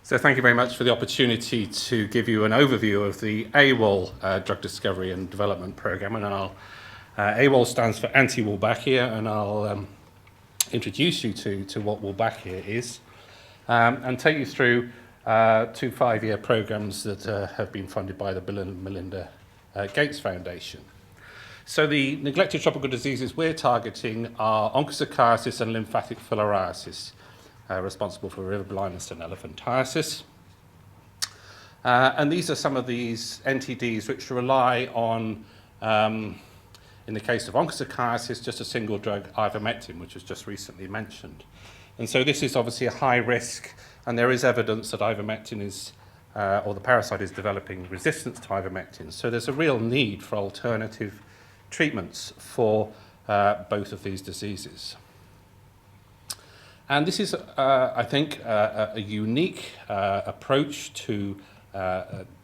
So thank you very much for the opportunity to give you an overview of the A-WOL Drug Discovery and Development Program. And A-WOL stands for anti-Wolbachia, and I'll introduce you to what Wolbachia is and take you through 2 5-year programs that have been funded by the Bill and Melinda Gates Foundation. So the neglected tropical diseases we're targeting are onchocerciasis and lymphatic filariasis, responsible for river blindness and elephantiasis. And these are some of these NTDs which rely on, in the case of onchocerciasis, just a single drug, ivermectin, which was just recently mentioned. And so this is obviously a high risk, and there is evidence that ivermectin is, or the parasite is developing resistance to ivermectin. So there's a real need for alternative treatments for both of these diseases. And this is, I think, a unique approach to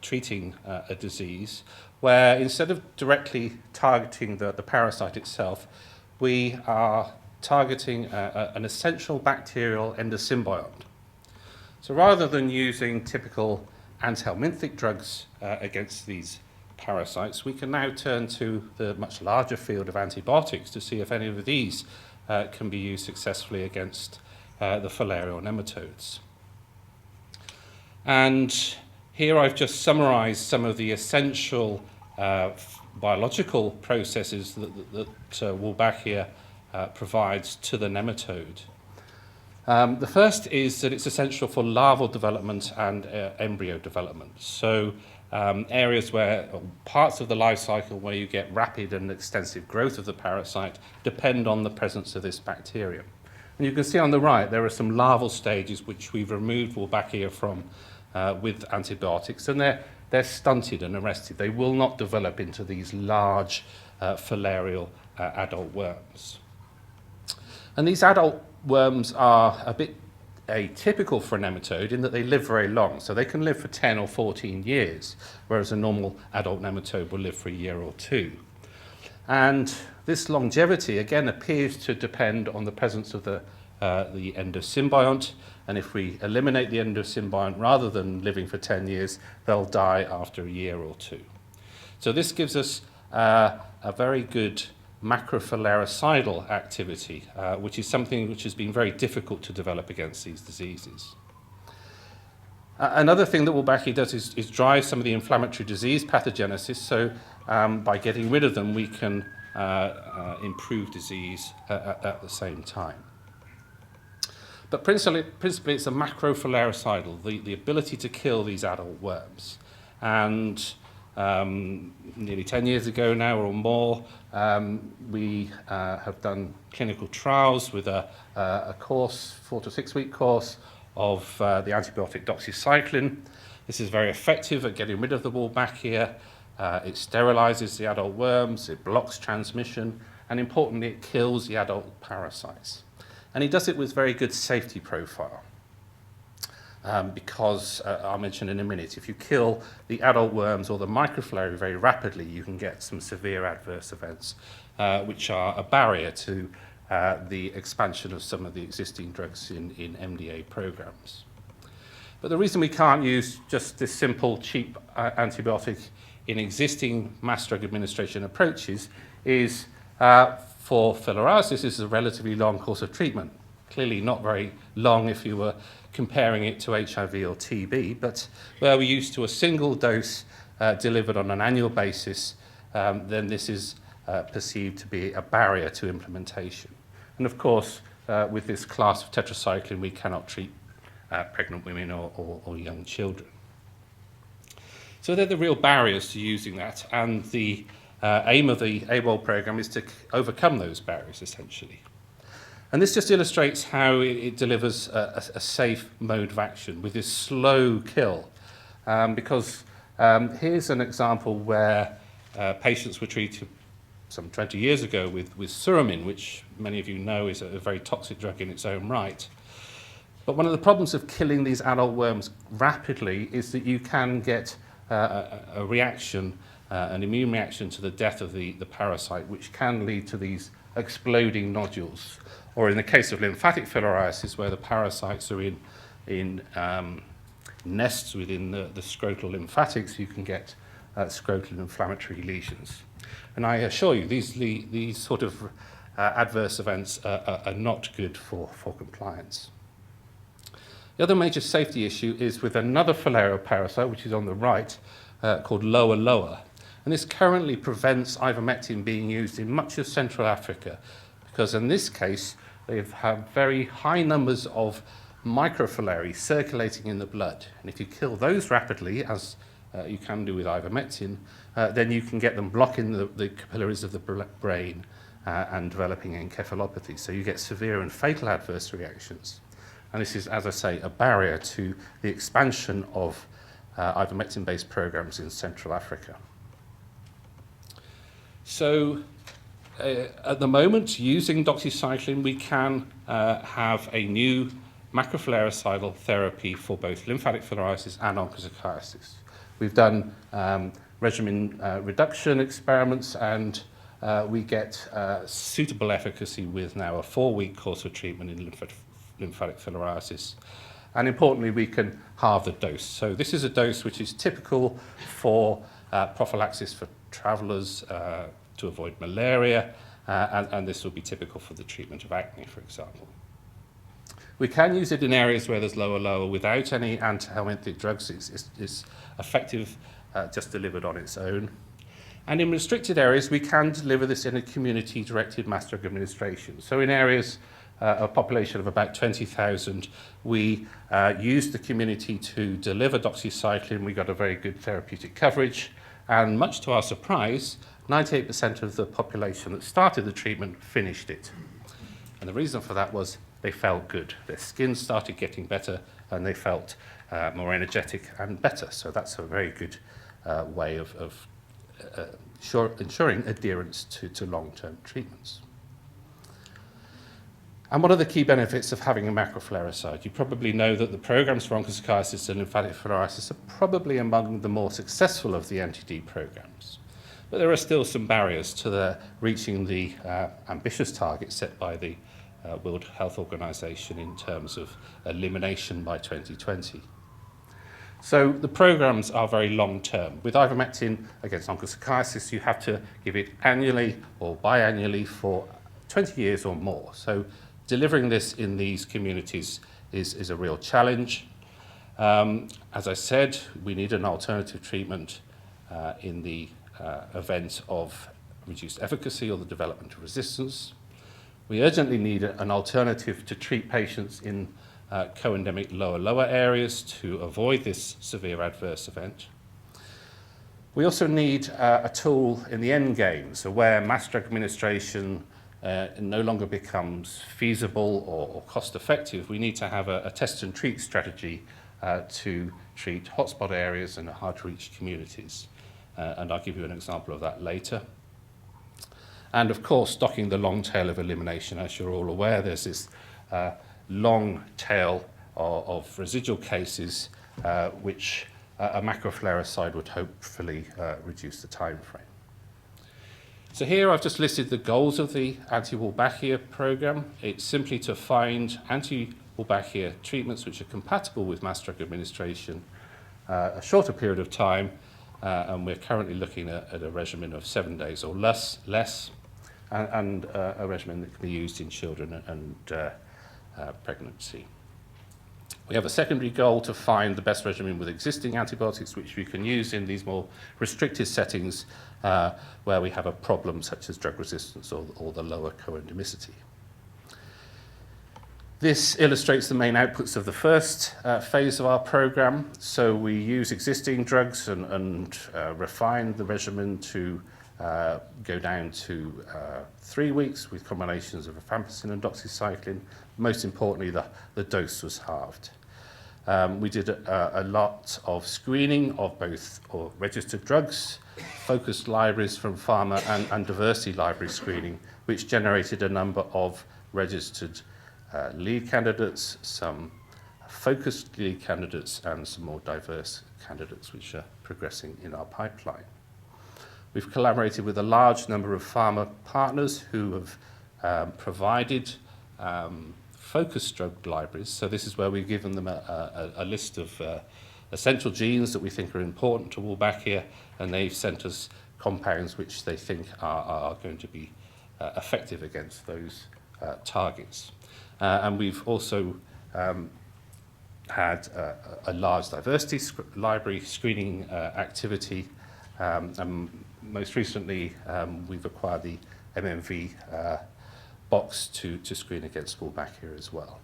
treating a disease where instead of directly targeting the parasite itself, we are targeting an essential bacterial endosymbiont. So rather than using typical antihelminthic drugs against these parasites, we can now turn to the much larger field of antibiotics to see if any of these can be used successfully against the filarial nematodes. And here I've just summarized some of the essential biological processes that Wolbachia provides to the nematode. The first is that it's essential for larval development and embryo development. So areas where, or parts of the life cycle where you get rapid and extensive growth of the parasite depend on the presence of this bacterium. And you can see on the right there are some larval stages which we've removed Wolbachia from with antibiotics, and they're stunted and arrested. They will not develop into these large filarial adult worms. And these adult worms are a bit atypical for a nematode in that they live very long. So they can live for 10 or 14 years, whereas a normal adult nematode will live for a year or 2. And this longevity, again, appears to depend on the presence of the endosymbiont. And if we eliminate the endosymbiont, rather than living for 10 years, they'll die after a year or 2. So this gives us a very good macrofilarocidal activity, which is something which has been very difficult to develop against these diseases. Another thing that Wolbachia does is drive some of the inflammatory disease pathogenesis. So by getting rid of them, we can improve disease at the same time. But principally it's a macrofilarocidal, the ability to kill these adult worms. And nearly 10 years ago now or more, we have done clinical trials with a course, 4 to 6 week course, of the antibiotic doxycycline. This is very effective at getting rid of the Wolbachia. It sterilizes the adult worms, it blocks transmission, and importantly, it kills the adult parasites. And he does it with very good safety profile. Because, I'll mention in a minute, if you kill the adult worms or the microfilariae very rapidly, you can get some severe adverse events, which are a barrier to the expansion of some of the existing drugs in MDA programs. But the reason we can't use just this simple, cheap antibiotic in existing mass drug administration approaches is for filariasis, this is a relatively long course of treatment. Clearly not very long if you were comparing it to HIV or TB, but where we're used to a single dose delivered on an annual basis, then this is perceived to be a barrier to implementation. And of course, with this class of tetracycline, we cannot treat pregnant women or young children. So they're the real barriers to using that, and the aim of the A-WOL program is to overcome those barriers, essentially. And this just illustrates how it delivers a safe mode of action with this slow kill. Because here's an example where patients were treated some 20 years ago with suramin, which many of you know is a very toxic drug in its own right. But one of the problems of killing these adult worms rapidly is that you can get a reaction, an immune reaction to the death of the parasite, which can lead to these exploding nodules. Or in the case of lymphatic filariasis, where the parasites are in nests within the scrotal lymphatics, you can get scrotal inflammatory lesions. And I assure you, these sort of adverse events are not good for compliance. The other major safety issue is with another filarial parasite, which is on the right, called lower. And this currently prevents ivermectin being used in much of Central Africa, because in this case, they have very high numbers of microfilariae circulating in the blood. And if you kill those rapidly, as you can do with ivermectin, then you can get them blocking the capillaries of the brain and developing encephalopathy. So you get severe and fatal adverse reactions. And this is, as I say, a barrier to the expansion of ivermectin-based programs in Central Africa. So at the moment, using doxycycline, we can have a new macrofilaricidal therapy for both lymphatic filariasis and onchocerciasis. We've done regimen reduction experiments, and we get suitable efficacy with now a 4-week course of treatment in lymphatic filariasis. And importantly, we can halve the dose. So this is a dose which is typical for prophylaxis for travellers to avoid malaria, and this will be typical for the treatment of acne, for example. We can use it in areas where there's lower without any antihelminthic drugs. It's effective just delivered on its own. And in restricted areas, we can deliver this in a community-directed mass drug administration. So in areas, a population of about 20,000, we used the community to deliver doxycycline. We got a very good therapeutic coverage, and much to our surprise, 98% of the population that started the treatment finished it. And the reason for that was they felt good. Their skin started getting better, and they felt more energetic and better. So that's a very good way of ensuring adherence to long-term treatments. And what are the key benefits of having a macrofilariacide? You probably know that the programs for onchocerciasis and lymphatic filariasis are probably among the more successful of the anti-D programs. But there are still some barriers to reaching the ambitious targets set by the World Health Organization in terms of elimination by 2020. So the programs are very long-term. With ivermectin against onchocerciasis, you have to give it annually or biannually for 20 years or more. So delivering this in these communities is a real challenge. As I said, we need an alternative treatment in the event of reduced efficacy or the development of resistance. We urgently need an alternative to treat patients in co-endemic lower areas to avoid this severe adverse event. We also need a tool in the end game, so where mass drug administration no longer becomes feasible or cost-effective, we need to have a test and treat strategy to treat hotspot areas and hard-to-reach communities. And I'll give you an example of that later. And of course, stocking the long tail of elimination. As you're all aware, there's this long tail of residual cases which a macrofilariacide would hopefully reduce the time frame. So here I've just listed the goals of the anti-Wolbachia program. It's simply to find anti-Wolbachia treatments which are compatible with mass drug administration a shorter period of time, and we're currently looking at a regimen of 7 days or less, and a regimen that can be used in children and pregnancy. We have a secondary goal to find the best regimen with existing antibiotics which we can use in these more restricted settings where we have a problem such as drug resistance or the lower co-endemicity. This illustrates the main outputs of the first phase of our program. So we use existing drugs and refine the regimen to go down to 3 weeks with combinations of rifampicin and doxycycline. Most importantly, the dose was halved. We did a lot of screening of both registered drugs, focused libraries from pharma, and diversity library screening, which generated a number of registered lead candidates, some focused lead candidates, and some more diverse candidates which are progressing in our pipeline. We've collaborated with a large number of pharma partners who have provided focused drug libraries. So this is where we've given them a list of essential genes that we think are important to Wolbachia, and they've sent us compounds which they think are going to be effective against those targets. And we've also had a large diversity library screening activity, and most recently we've acquired the MMV box to screen against Wolbachia as well.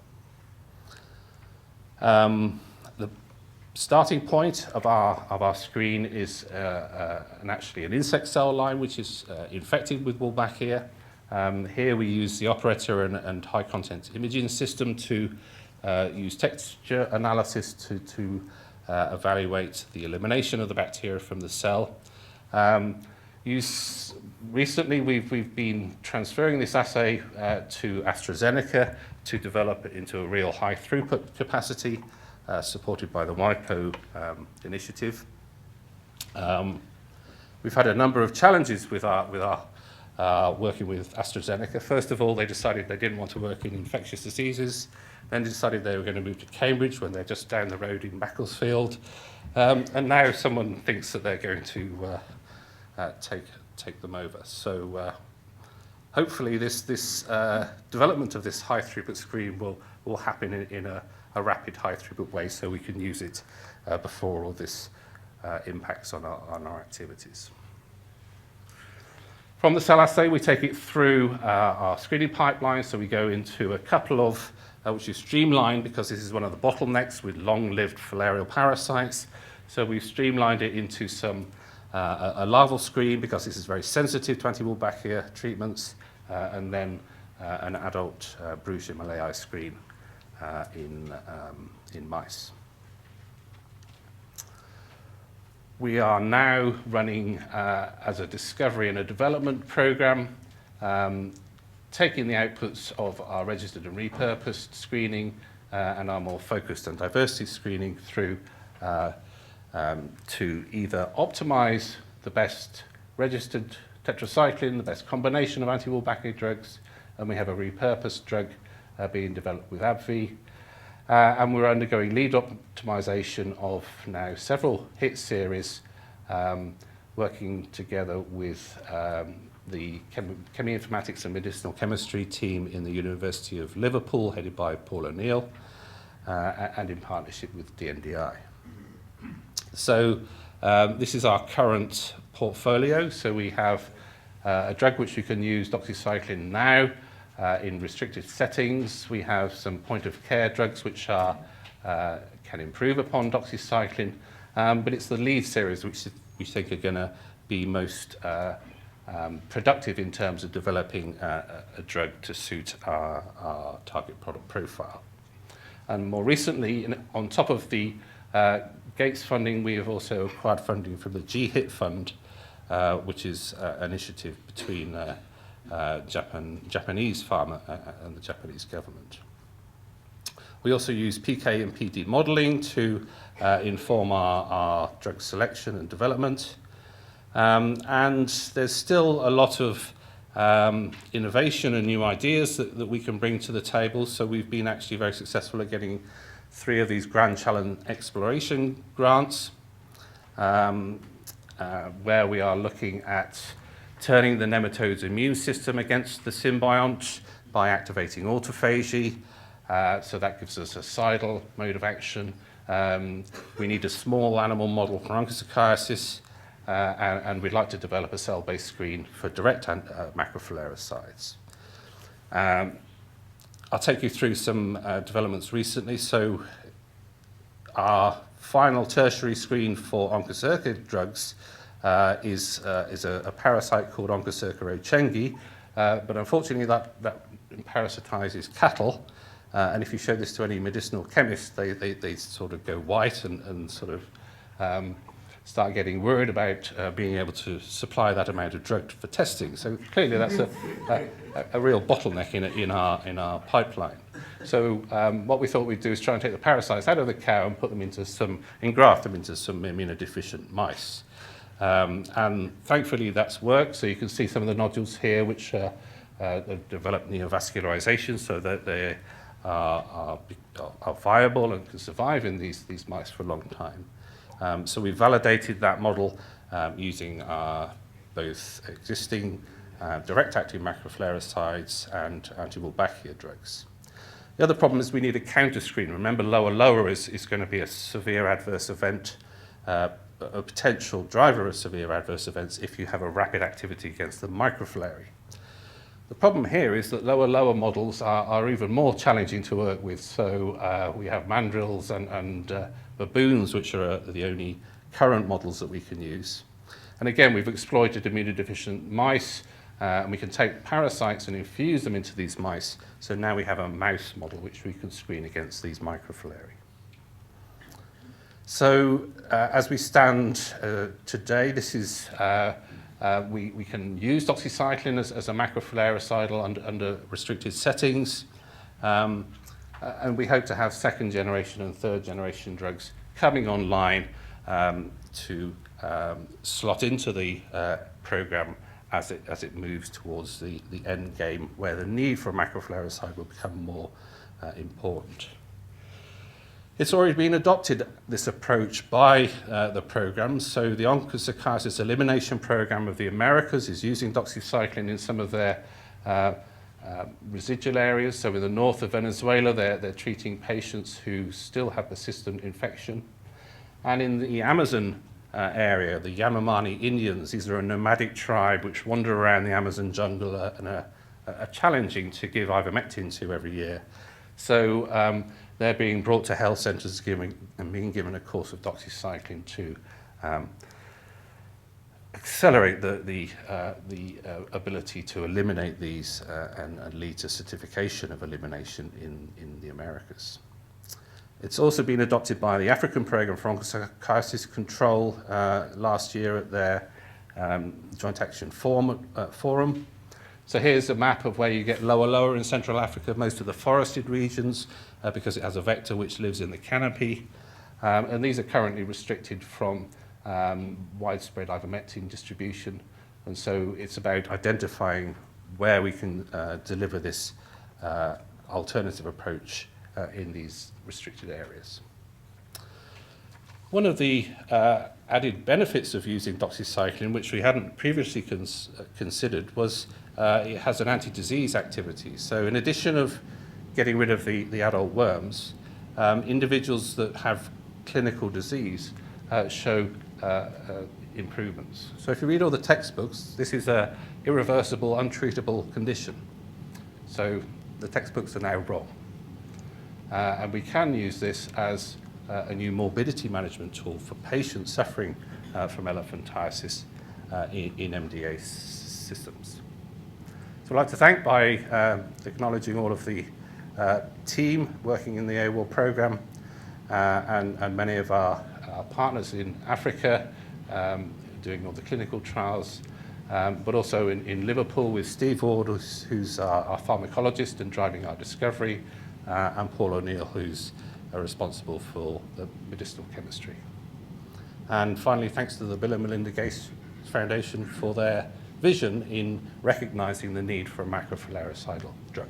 The starting point of our screen is actually an insect cell line which is infected with Wolbachia. Here we use the operator and high content imaging system to use texture analysis to evaluate the elimination of the bacteria from the cell. Recently we've been transferring this assay to AstraZeneca to develop it into a real high throughput capacity supported by the WIPO initiative. We've had a number of challenges with our working with AstraZeneca. First of all, they decided they didn't want to work in infectious diseases. Then they decided they were going to move to Cambridge when they're just down the road in Macclesfield. And now someone thinks that they're going to take them over. So hopefully this development of this high throughput screen will happen in a rapid high throughput way, so we can use it before all this impacts on our activities. From the cell assay, we take it through our screening pipeline, so we go into a couple of, which is streamlined because this is one of the bottlenecks with long-lived filarial parasites. So we've streamlined it into a larval screen because this is very sensitive to anti-Wolbachia treatments, and then an adult Brucia malayi screen in mice. We are now running as a discovery and a development program, taking the outputs of our registered and repurposed screening and our more focused and diversity screening through to either optimize the best registered tetracycline, the best combination of anti-Wolbachia drugs, and we have a repurposed drug being developed with AbbVie. And we're undergoing lead optimization of now several hit series, working together with the cheminformatics and medicinal chemistry team in the University of Liverpool, headed by Paul O'Neill, and in partnership with DNDi. So this is our current portfolio. So we have a drug which you can use, doxycycline, now in restricted settings. We have some point-of-care drugs which can improve upon doxycycline, but it's the lead series which we think are going to be most productive in terms of developing a drug to suit our target product profile. And more recently, on top of the Gates funding, we have also acquired funding from the GHIT Fund, which is an initiative between Japanese pharma and the Japanese government. We also use PK and PD modeling to inform our drug selection and development. And there's still a lot of innovation and new ideas that we can bring to the table. So we've been actually very successful at getting 3 of these Grand Challenge exploration grants, where we are looking at turning the nematode's immune system against the symbiont by activating autophagy. So that gives us a cidal mode of action. We need a small animal model for onchocerciasis, and we'd like to develop a cell-based screen for direct macrophylaricides. I'll take you through some developments recently. So our final tertiary screen for onchocerca drugs is a parasite called Onchocerca ochengi, but unfortunately that parasitizes cattle, and if you show this to any medicinal chemist, they sort of go white and sort of start getting worried about being able to supply that amount of drug for testing. So clearly that's a real bottleneck in our pipeline. So what we thought we'd do is try and take the parasites out of the cow and put them engraft them into some immunodeficient mice. And thankfully that's worked. So you can see some of the nodules here which have developed neovascularization, so that they are viable and can survive in these mice for a long time. So we validated that model using both existing direct-acting macrofluoricides and anti-Wolbachia drugs. The other problem is we need a counter screen. Remember, lower is going to be a severe adverse event, a potential driver of severe adverse events if you have a rapid activity against the microfilary. The problem here is that lower models are even more challenging to work with. So we have mandrills and baboons, which are the only current models that we can use. And again, we've exploited immunodeficient mice, and we can take parasites and infuse them into these mice. So now we have a mouse model which we can screen against these microfilary. So as we stand today, this is we can use doxycycline as a macrofilaricidal under restricted settings. And we hope to have second generation and third generation drugs coming online to slot into the program as it moves towards the end game, where the need for a macrofluoricide will become more important. It's already been adopted, this approach, by the programs. So the Onchocerciasis Elimination Program of the Americas is using doxycycline in some of their residual areas. So in the north of Venezuela, they're treating patients who still have persistent infection. And in the Amazon area, the Yanomami Indians, these are a nomadic tribe which wander around the Amazon jungle and are challenging to give ivermectin to every year. So they're being brought to health centres and being given a course of doxycycline to accelerate the ability to eliminate these and lead to certification of elimination in the Americas. It's also been adopted by the African Programme for Onchocerciasis Control last year at their Joint Action Forum. So here's a map of where you get lower in Central Africa, most of the forested regions, because it has a vector which lives in the canopy. And these are currently restricted from widespread ivermectin distribution. And so it's about identifying where we can deliver this alternative approach in these restricted areas. One of the added benefits of using doxycycline, which we hadn't previously considered, was it has an anti-disease activity. So in addition of getting rid of the adult worms, individuals that have clinical disease show improvements. So if you read all the textbooks, this is an irreversible, untreatable condition. So the textbooks are now wrong. And we can use this as a new morbidity management tool for patients suffering from elephantiasis in MDA systems. So I'd like to thank by acknowledging all of the team working in the A-WOL program and many of our partners in Africa doing all the clinical trials, but also in Liverpool with Steve Ward, who's our pharmacologist and driving our discovery, and Paul O'Neill, who's responsible for the medicinal chemistry. And finally, thanks to the Bill and Melinda Gates Foundation for their vision in recognizing the need for a macrofilaricidal drug.